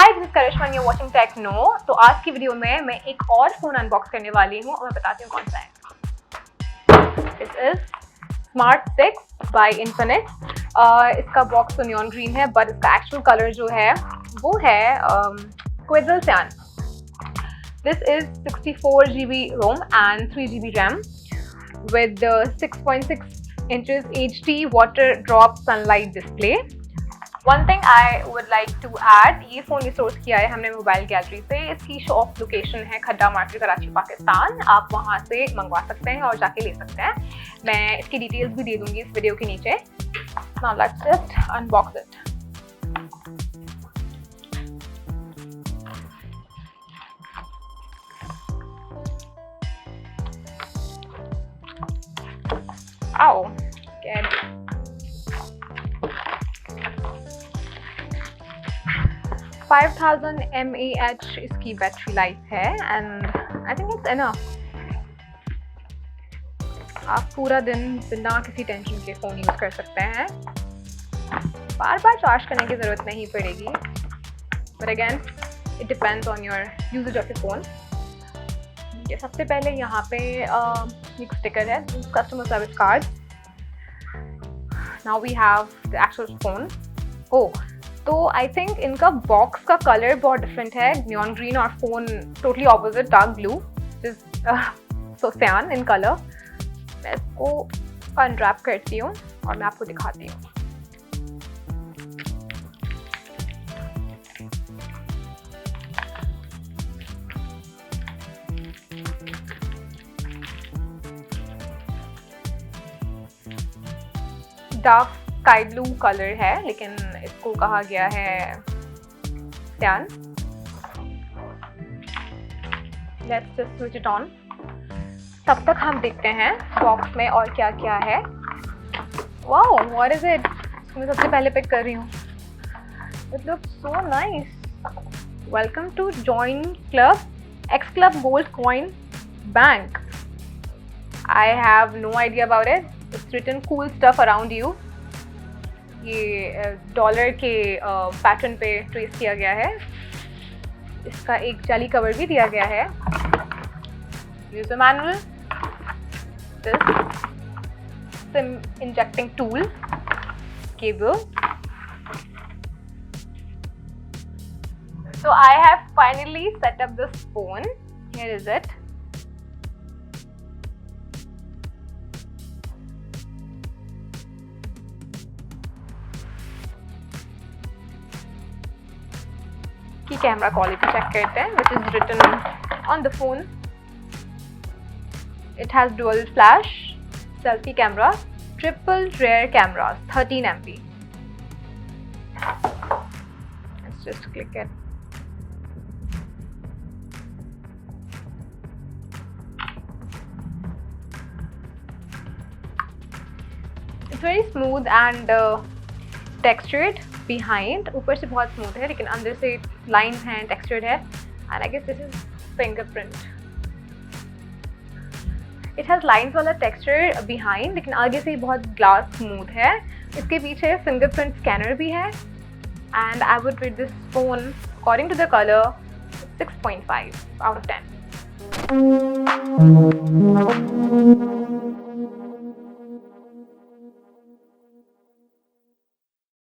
Hi, this is Karishma, you watching techno. तो आज की वीडियो में मैं एक और फ़ोन अनबॉक्स करने वाली हूँ और मैं बताती हूँ कौन सा है। This is smart 6 by Infinix. इसका बॉक्स तो नियॉन ग्रीन है, बट इसका एक्चुअल कलर जो है वो है quetzal cyan. This is 64 GB ROM and 3 GB RAM with 6.6 inches HD water drop sunlight display. One thing I would like to add, ये phone source किया है हमने मोबाइल गैलरी से। इसकी शॉप लोकेशन है खड्डा मार्केट, कराची, पाकिस्तान। आप वहाँ से मंगवा सकते हैं और जाके ले सकते हैं। मैं इसकी डिटेल्स भी दे दूँगी इस वीडियो के नीचे। Now let's just unbox it. Ow, scared. 5000 mAh इसकी बैटरी लाइफ है and I think it's enough. आप पूरा दिन बिना किसी टेंशन के फ़ोन यूज़ कर सकते हैं। बार बार चार्ज करने की ज़रूरत नहीं पड़ेगी, but again it depends on your usage of your phone. ये सबसे पहले यहाँ पे एक स्टिकर है, customer service card. Now we have the actual phone. Oh, तो आई थिंक इनका बॉक्स का कलर बहुत डिफरेंट है, नियॉन ग्रीन, और phone totally opposite dark blue, so cyan in colour. मैं इसको अनरैप करती हूँ और मैं आपको दिखाती हूँ। डार्क स्काई ब्लू कलर है, लेकिन इसको कहा गया है सैन। Let's just switch it on. तब तक हम देखते हैं बॉक्स में और क्या क्या है। Wow, what is it? मैं सबसे पहले पिक कर रही हूँ। It looks so nice. Welcome to join club, X club gold coin bank. I have no idea about it. It's written cool stuff around you. ये डॉलर के pattern पे trace किया गया है। इसका एक जाली कवर भी दिया गया है। User manual, this SIM injecting tool, cable. So I have finally set up this phone. Here is it. की कैमरा क्वालिटी चेक करते हैं, which is written on the phone. It has dual flash, selfie camera, triple rear cameras, 13 MP. Let's just click it. It's very smooth and textured behind. ऊपर से बहुत smooth है, लेकिन अंदर से लाइन्स हैं, टेक्सचर्ड है। And I guess this is fingerprint. It has lines वाला टेक्सचर बिहाइंड, लेकिन आगे से बहुत ग्लास स्मूथ है। इसके पीछे फिंगरप्रिंट स्कैनर भी है। And I would rate this phone according to the colour 6.5 out of 10.